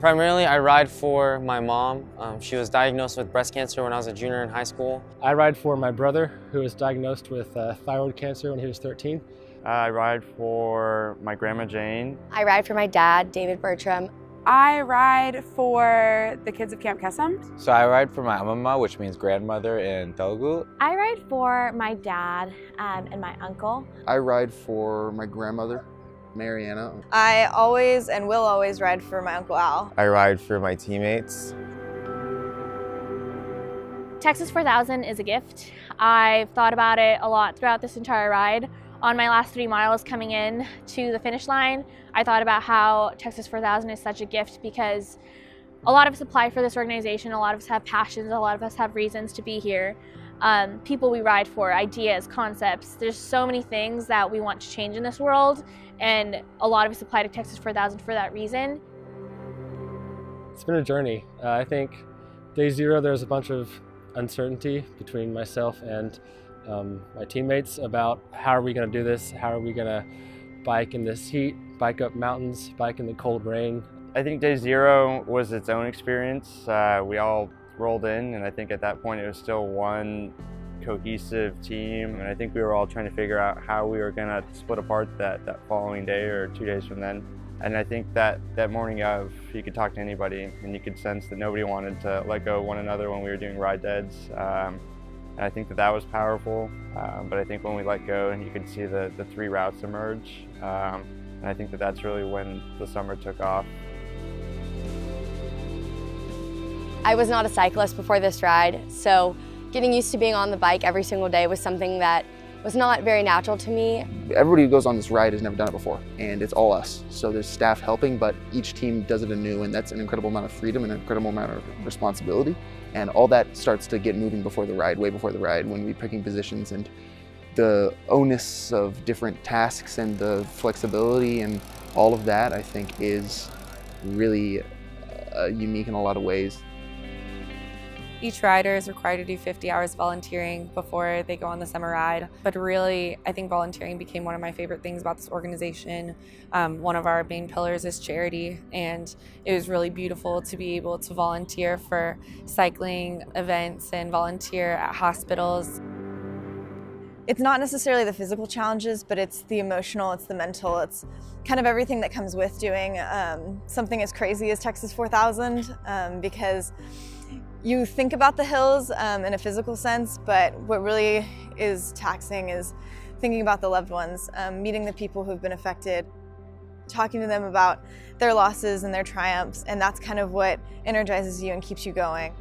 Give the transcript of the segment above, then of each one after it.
Primarily, I ride for my mom. She was diagnosed with breast cancer when I was a junior in high school. I ride for my brother, who was diagnosed with thyroid cancer when he was 13. I ride for my grandma Jane. I ride for my dad, David Bertram. I ride for the kids of Camp Kesem. So I ride for my mama, which means grandmother in Telugu. I ride for my dad and my uncle. I ride for my grandmother, Mariana. I always and will always ride for my Uncle Al. I ride for my teammates. Texas 4000 is a gift. I've thought about it a lot throughout this entire ride. On my last 3 miles coming in to the finish line, I thought about how Texas 4000 is such a gift because a lot of us apply for this organization, a lot of us have passions, a lot of us have reasons to be here. People we ride for, ideas, concepts. There's so many things that we want to change in this world, and a lot of us apply to Texas 4000 for that reason. It's been a journey. I think day zero there was a bunch of uncertainty between myself and my teammates about how are we going to do this, how are we going to bike in this heat, bike up mountains, bike in the cold rain. I think day zero was its own experience. We all rolled in, and I think at that point it was still one cohesive team, and I think we were all trying to figure out how we were going to split apart that following day or 2 days from then. And I think that morning of, you could talk to anybody and you could sense that nobody wanted to let go of one another when we were doing ride deads. And I think that was powerful, but I think when we let go and you could see the 3 routes emerge, and I think that's really when the summer took off. I was not a cyclist before this ride, so getting used to being on the bike every single day was something that was not very natural to me. Everybody who goes on this ride has never done it before, and it's all us. So there's staff helping, but each team does it anew, and that's an incredible amount of freedom and an incredible amount of responsibility. And all that starts to get moving before the ride, way before the ride, when we're picking positions, and the onus of different tasks and the flexibility and all of that, I think, is really unique in a lot of ways. Each rider is required to do 50 hours volunteering before they go on the summer ride. But really, I think volunteering became one of my favorite things about this organization. One of our main pillars is charity, and it was really beautiful to be able to volunteer for cycling events and volunteer at hospitals. It's not necessarily the physical challenges, but it's the emotional, it's the mental, it's kind of everything that comes with doing something as crazy as Texas 4000, because you think about the hills in a physical sense, but what really is taxing is thinking about the loved ones, meeting the people who've been affected, talking to them about their losses and their triumphs, and that's kind of what energizes you and keeps you going.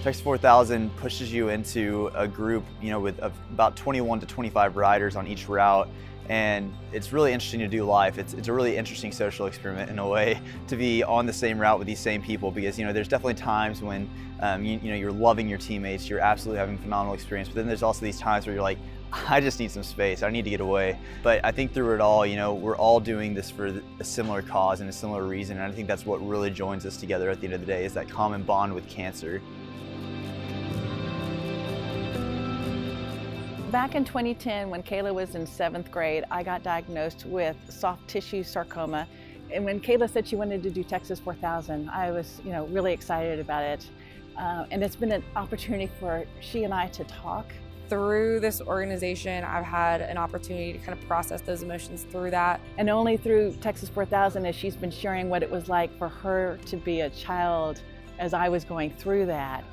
Texas 4000 pushes you into a group, with about 21 to 25 riders on each route. And it's really interesting to do life. It's a really interesting social experiment in a way to be on the same route with these same people, because there's definitely times when you're loving your teammates, you're absolutely having a phenomenal experience, but then there's also these times where you're like, I just need some space, I need to get away. But I think through it all, we're all doing this for a similar cause and a similar reason, and I think that's what really joins us together at the end of the day, is that common bond with cancer. Back in 2010, when Kayla was in 7th grade, I got diagnosed with soft tissue sarcoma. And when Kayla said she wanted to do Texas 4000, I was, really excited about it. And it's been an opportunity for she and I to talk. Through this organization, I've had an opportunity to kind of process those emotions through that. And only through Texas 4000 as she's been sharing what it was like for her to be a child as I was going through that,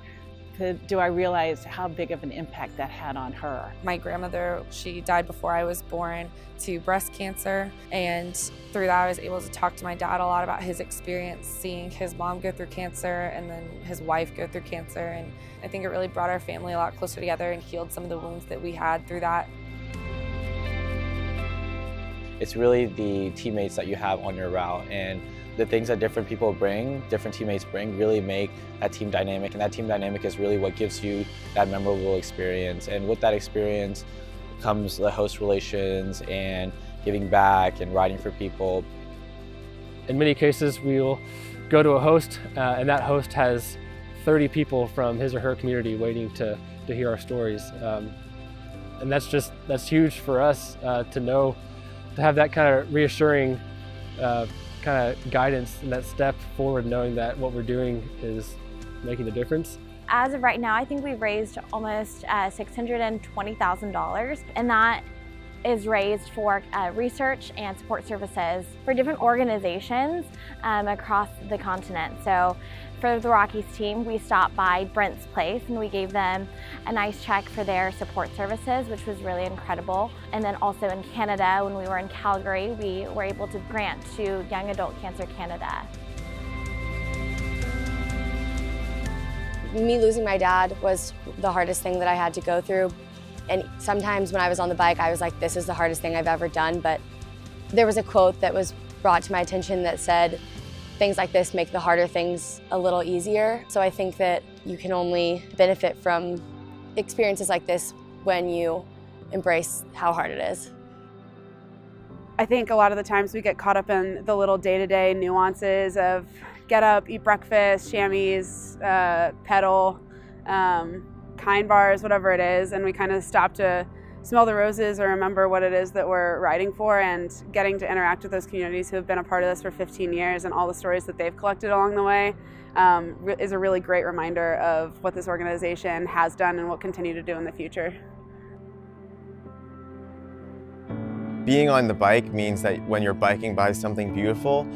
do I realize how big of an impact that had on her. My grandmother, she died before I was born to breast cancer, and through that I was able to talk to my dad a lot about his experience seeing his mom go through cancer and then his wife go through cancer, and I think it really brought our family a lot closer together and healed some of the wounds that we had through that. It's really the teammates that you have on your route, and the things that different people bring, different teammates bring, really make that team dynamic, and that team dynamic is really what gives you that memorable experience. And with that experience comes the host relations and giving back and riding for people. In many cases, we'll go to a host, and that host has 30 people from his or her community waiting to hear our stories. And that's huge for us to know, to have that kind of reassuring kind kind of guidance and that step forward, knowing that what we're doing is making a difference. As of right now, I think we've raised almost $620,000, and that is raised for research and support services for different organizations across the continent. So for the Rockies team, we stopped by Brent's place and we gave them a nice check for their support services, which was really incredible. And then also in Canada, when we were in Calgary, we were able to grant to Young Adult Cancer Canada. Me losing my dad was the hardest thing that I had to go through. And sometimes when I was on the bike, I was like, this is the hardest thing I've ever done. But there was a quote that was brought to my attention that said, things like this make the harder things a little easier. So I think that you can only benefit from experiences like this when you embrace how hard it is. I think a lot of the times we get caught up in the little day-to-day nuances of get up, eat breakfast, chamois, pedal, kind bars, whatever it is, and we kind of stop to smell the roses or remember what it is that we're riding for, and getting to interact with those communities who have been a part of this for 15 years and all the stories that they've collected along the way is a really great reminder of what this organization has done and will continue to do in the future. Being on the bike means that when you're biking by something beautiful,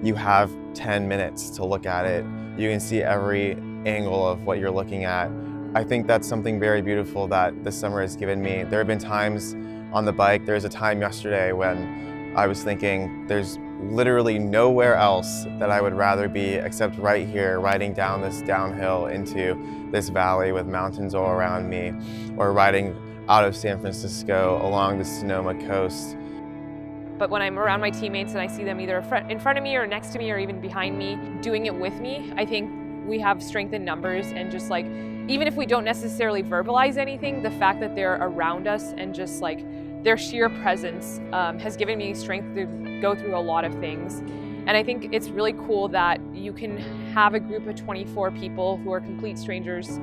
you have 10 minutes to look at it. You can see every angle of what you're looking at. I think that's something very beautiful that this summer has given me. There have been times on the bike, there was a time yesterday when I was thinking there's literally nowhere else that I would rather be except right here, riding down this downhill into this valley with mountains all around me, or riding out of San Francisco along the Sonoma coast. But when I'm around my teammates and I see them either in front of me or next to me or even behind me doing it with me, I think we have strength in numbers, and just like, even if we don't necessarily verbalize anything, the fact that they're around us and just like their sheer presence has given me strength to go through a lot of things. And I think it's really cool that you can have a group of 24 people who are complete strangers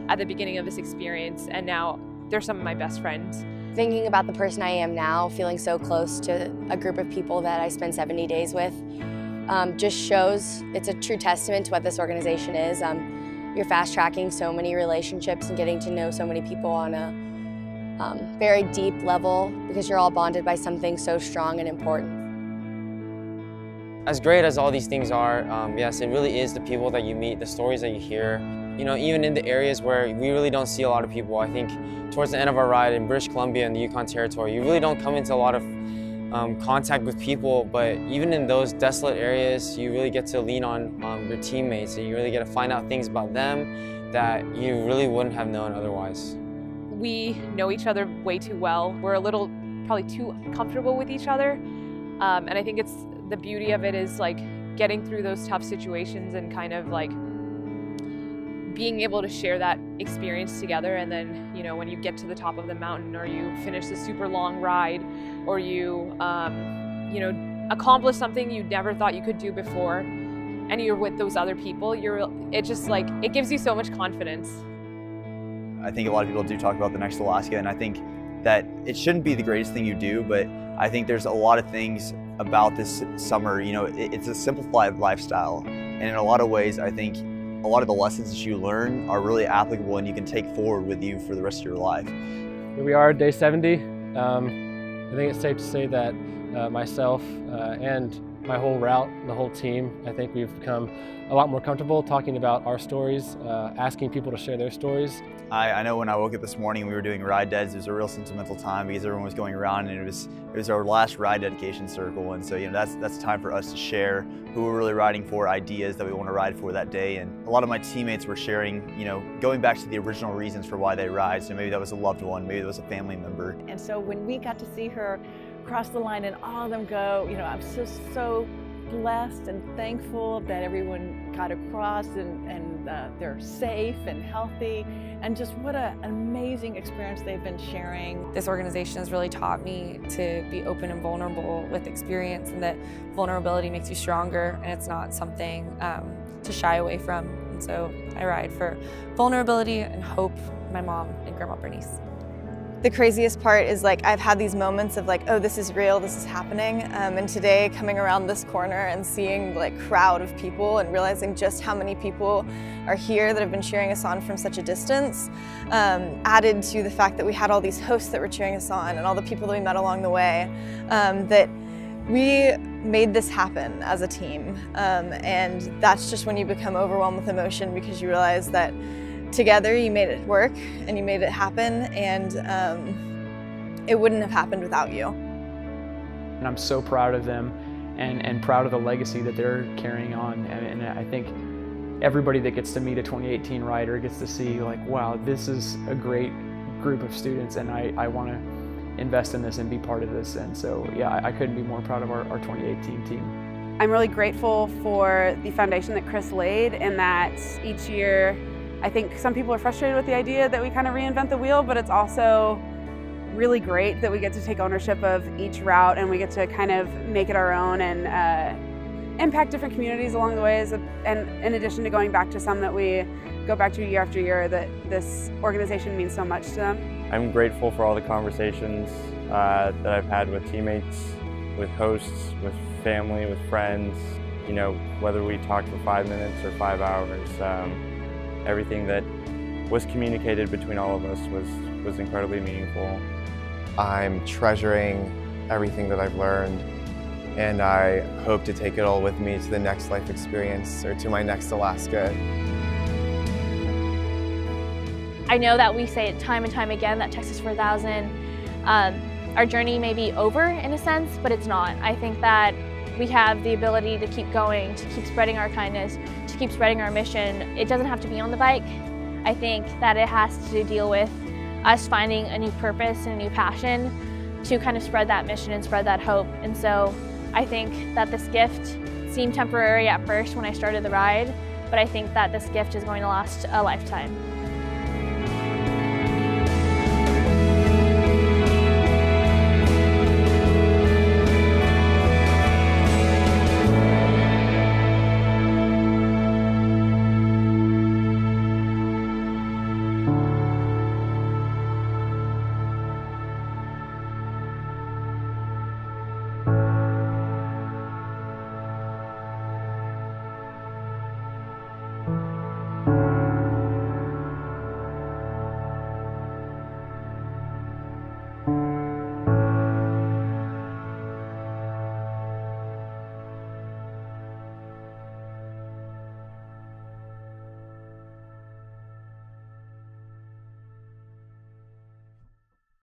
at the beginning of this experience, and now they're some of my best friends. Thinking about the person I am now, feeling so close to a group of people that I spend 70 days with, just shows it's a true testament to what this organization is. You're fast tracking so many relationships and getting to know so many people on a very deep level because you're all bonded by something so strong and important. As great as all these things are, yes, it really is the people that you meet, the stories that you hear. You know, even in the areas where we really don't see a lot of people, I think towards the end of our ride in British Columbia and the Yukon Territory, you really don't come into a lot of contact with people, but even in those desolate areas, you really get to lean on your teammates, and you really get to find out things about them that you really wouldn't have known otherwise. We know each other way too well. We're a little probably too comfortable with each other, and I think it's the beauty of it is like getting through those tough situations and kind of like being able to share that experience together. And then, you know, when you get to the top of the mountain, or you finish the super long ride, or you, you know, accomplish something you never thought you could do before, and you're with those other people, it just like, it gives you so much confidence. I think a lot of people do talk about the Next Alaska, and I think that it shouldn't be the greatest thing you do, but I think there's a lot of things about this summer, you know, it's a simplified lifestyle. And in a lot of ways, I think a lot of the lessons that you learn are really applicable and you can take forward with you for the rest of your life. Here we are, day 70. I think it's safe to say that myself and my whole route, the whole team, I think we've become a lot more comfortable talking about our stories, asking people to share their stories. I know when I woke up this morning, we were doing ride deads. It was a real sentimental time because everyone was going around, and it was our last ride dedication circle. And so, you know, that's time for us to share who we're really riding for, ideas that we want to ride for that day. And a lot of my teammates were sharing, you know, going back to the original reasons for why they ride. So maybe that was a loved one, maybe it was a family member. And so when we got to see her cross the line and all of them go, you know, I'm so blessed and thankful that everyone got across and they're safe and healthy, and just what an amazing experience they've been sharing. This organization has really taught me to be open and vulnerable with experience, and that vulnerability makes you stronger, and it's not something to shy away from. And so I ride for vulnerability and hope, my mom and Grandma Bernice. The craziest part is like I've had these moments of like, oh, this is real, this is happening. And today coming around this corner and seeing like crowd of people and realizing just how many people are here that have been cheering us on from such a distance, added to the fact that we had all these hosts that were cheering us on and all the people that we met along the way, that we made this happen as a team. And that's just when you become overwhelmed with emotion, because you realize that together you made it work and you made it happen, and it wouldn't have happened without you. And I'm so proud of them and proud of the legacy that they're carrying on. And I think everybody that gets to meet a 2018 rider gets to see like, wow, this is a great group of students, and I want to invest in this and be part of this. And so yeah, I couldn't be more proud of our 2018 team. I'm really grateful for the foundation that Chris laid, and that each year I think some people are frustrated with the idea that we kind of reinvent the wheel, but it's also really great that we get to take ownership of each route and we get to kind of make it our own and impact different communities along the ways. And in addition to going back to some that we go back to year after year, that this organization means so much to them. I'm grateful for all the conversations that I've had with teammates, with hosts, with family, with friends. You know, whether we talked for 5 minutes or 5 hours, everything that was communicated between all of us was incredibly meaningful. I'm treasuring everything that I've learned, and I hope to take it all with me to the next life experience or to my next Alaska. I know that we say it time and time again that Texas 4000, our journey may be over in a sense, but it's not. I think that we have the ability to keep going, to keep spreading our kindness, to keep spreading our mission. It doesn't have to be on the bike. I think that it has to deal with us finding a new purpose and a new passion to kind of spread that mission and spread that hope. And so I think that this gift seemed temporary at first when I started the ride, but I think that this gift is going to last a lifetime.